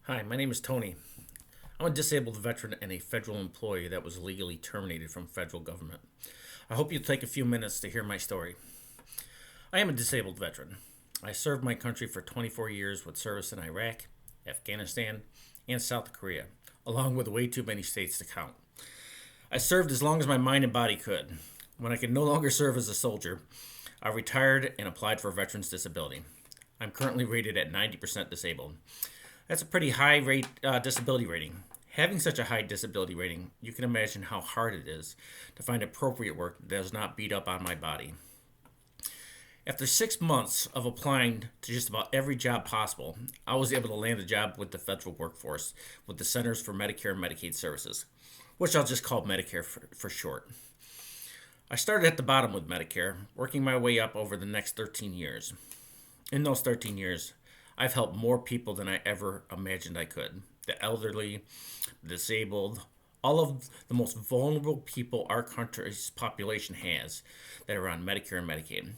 Hi, my name is Tony. I'm a disabled veteran and a federal employee that was legally terminated from federal government. I hope you'll take a few minutes to hear my story. I am a disabled veteran. I served my country for 24 years with service in Iraq, Afghanistan, and South Korea, along with way too many states to count. I served as long as my mind and body could. When I could no longer serve as a soldier, I retired and applied for veterans disability. I'm currently rated at 90% disabled. That's a pretty high disability rating. Having such a high disability rating, you can imagine how hard it is to find appropriate work that does not beat up on my body. After 6 months of applying to just about every job possible, I was able to land a job with the federal workforce with the Centers for Medicare and Medicaid Services, which I'll just call Medicare for short. I started at the bottom with Medicare, working my way up over the next 13 years. In those 13 years, I've helped more people than I ever imagined I could. The elderly, the disabled, all of the most vulnerable people our country's population has that are on Medicare and Medicaid.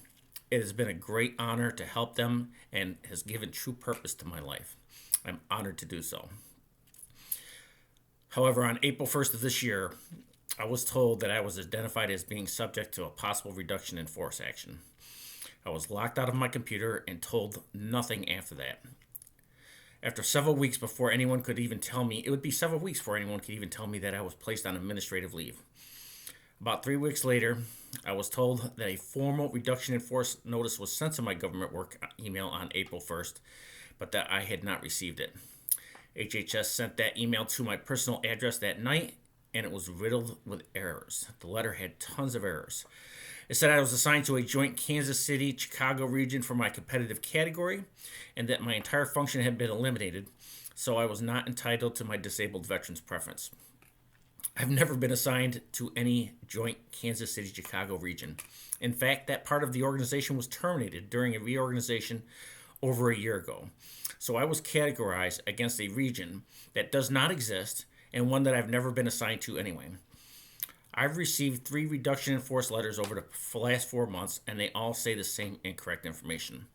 It has been a great honor to help them and has given true purpose to my life. I'm honored to do so. However, on April 1st of this year, I was told that I was identified as being subject to a possible reduction in force action. I was locked out of my computer and told nothing after that. After several weeks before anyone could even tell me, it would be several weeks before anyone could even tell me that I was placed on administrative leave. About 3 weeks later, I was told that a formal reduction in force notice was sent to my government work email on April 1st, but that I had not received it. HHS sent that email to my personal address that night, and it was riddled with errors. The letter had tons of errors. It said I was assigned to a joint Kansas City-Chicago region for my competitive category, and that my entire function had been eliminated, so I was not entitled to my disabled veterans preference. I've never been assigned to any joint Kansas City-Chicago region. In fact, that part of the organization was terminated during a reorganization over a year ago. So I was categorized against a region that does not exist and one that I've never been assigned to anyway. I've received 3 reduction in force letters over the last 4 months, and they all say the same incorrect information.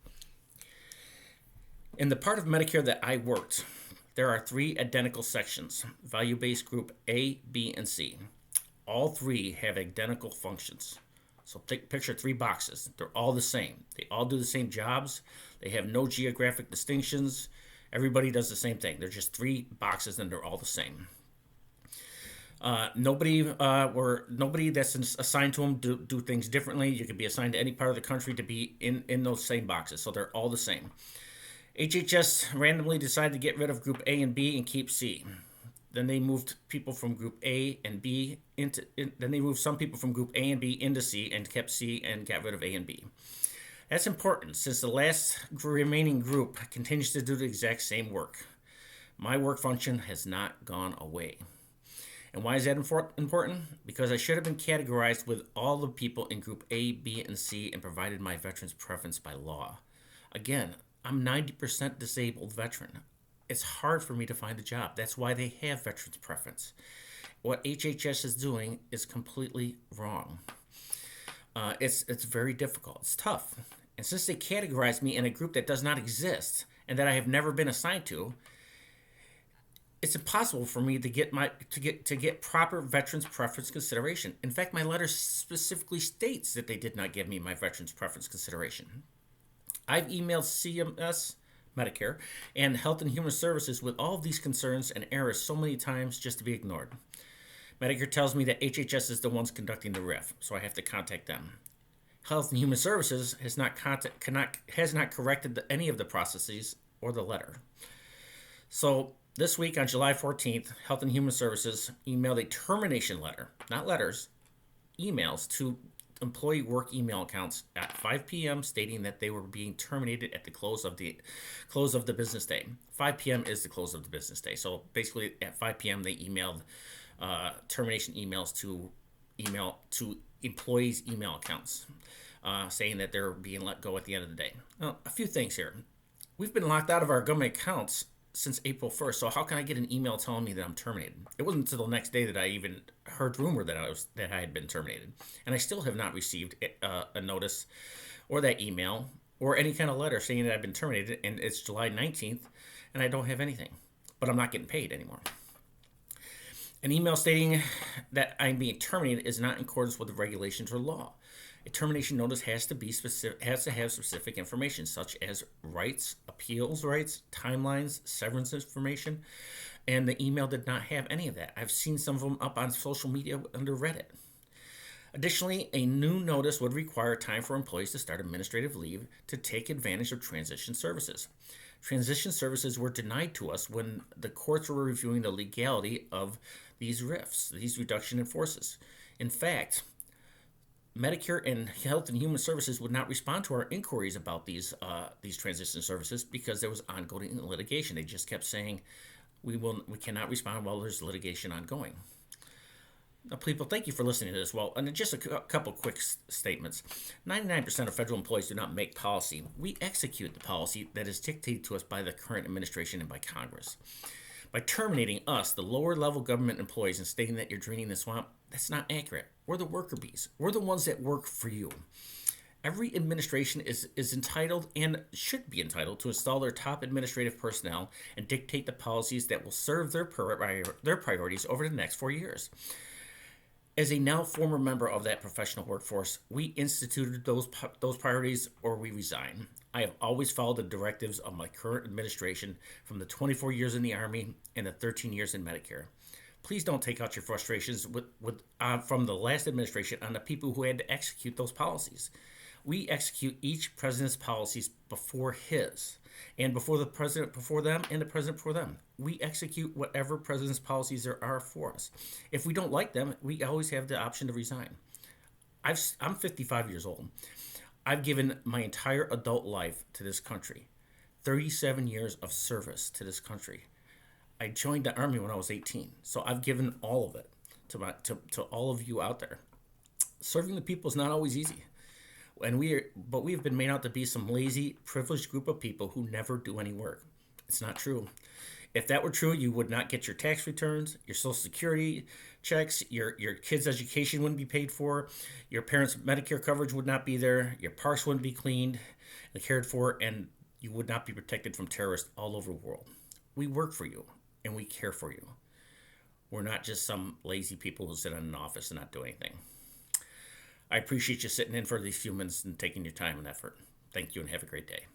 In the part of Medicare that I worked, there are 3 identical sections, value-based group A, B, and C. All 3 have identical functions. So picture 3 boxes. They're all the same. They all do the same jobs. They have no geographic distinctions. Everybody does the same thing. They're just 3 boxes, and they're all the same. Nobody that's assigned to them do things differently. You could be assigned to any part of the country to be in those same boxes, so they're all the same. HHS randomly decided to get rid of Group A and B and keep C. Then they moved people from Group A and B then they moved some people from Group A and B into C and kept C and got rid of A and B. That's important since the last remaining group continues to do the exact same work. My work function has not gone away. And why is that important? Because I should have been categorized with all the people in Group A, B, and C and provided my veteran's preference by law. Again, I'm 90% disabled veteran. It's hard for me to find a job. That's why they have veterans preference. What HHS is doing is completely wrong. It's very difficult. It's tough. And since they categorize me in a group that does not exist and that I have never been assigned to, it's impossible for me to get proper veterans preference consideration. In fact, my letter specifically states that they did not give me my veterans preference consideration. I've emailed CMS, Medicare, and Health and Human Services with all of these concerns and errors so many times just to be ignored. Medicare tells me that HHS is the ones conducting the RIF, so I have to contact them. Health and Human Services has not corrected any of the processes or the letter. So this week on July 14th, Health and Human Services emailed a termination letter, not letters, emails to employee work email accounts at 5 p.m. stating that they were being terminated at the close of the business day. 5 p.m. is the close of the business day. So basically at 5 p.m. they emailed termination emails to employees' email accounts saying that they're being let go at the end of the day. Now, a few things here. We've been locked out of our government accounts since April 1st, so how can I get an email telling me that I'm terminated? It wasn't until the next day that I even heard rumor that I had been terminated, and I still have not received a notice or that email or any kind of letter saying that I've been terminated. And it's July 19th, and I don't have anything. but I'm not getting paid anymore. An email stating that I'm being terminated is not in accordance with the regulations or law. A termination notice has to have specific information such as rights, appeals rights, timelines, severance information, and the email did not have any of that. I've seen some of them up on social media under Reddit. Additionally, a new notice would require time for employees to start administrative leave to take advantage of transition services. Transition services were denied to us when the courts were reviewing the legality of these RIFs, these reduction in forces. In fact, Medicare and Health and Human Services would not respond to our inquiries about these transition services because there was ongoing litigation. They just kept saying we cannot respond while there's litigation ongoing. Now, people, thank you for listening to this. Well, and just a couple quick statements. 99% of federal employees do not make policy. We execute the policy that is dictated to us by the current administration and by Congress. By terminating us, the lower level government employees, and stating that you're draining the swamp, that's not accurate. We're the worker bees. We're the ones that work for you. Every administration is entitled and should be entitled to install their top administrative personnel and dictate the policies that will serve their priorities over the next 4 years. As a now former member of that professional workforce, we instituted those priorities or we resign. I have always followed the directives of my current administration from the 24 years in the Army and the 13 years in Medicare. Please don't take out your frustrations from the last administration on the people who had to execute those policies. We execute each president's policies before his, and before the president before them, and the president before them. We execute whatever president's policies there are for us. If we don't like them, we always have the option to resign. I'm 55 years old. I've given my entire adult life to this country, 37 years of service to this country. I joined the Army when I was 18, so I've given all of it to all of you out there. Serving the people is not always easy. But we have been made out to be some lazy, privileged group of people who never do any work. It's not true. If that were true, you would not get your tax returns, your Social Security checks, your kids' education wouldn't be paid for, your parents' Medicare coverage would not be there, your parks wouldn't be cleaned and cared for, and you would not be protected from terrorists all over the world. We work for you, and we care for you. We're not just some lazy people who sit in an office and not do anything. I appreciate you sitting in for these few minutes and taking your time and effort. Thank you and have a great day.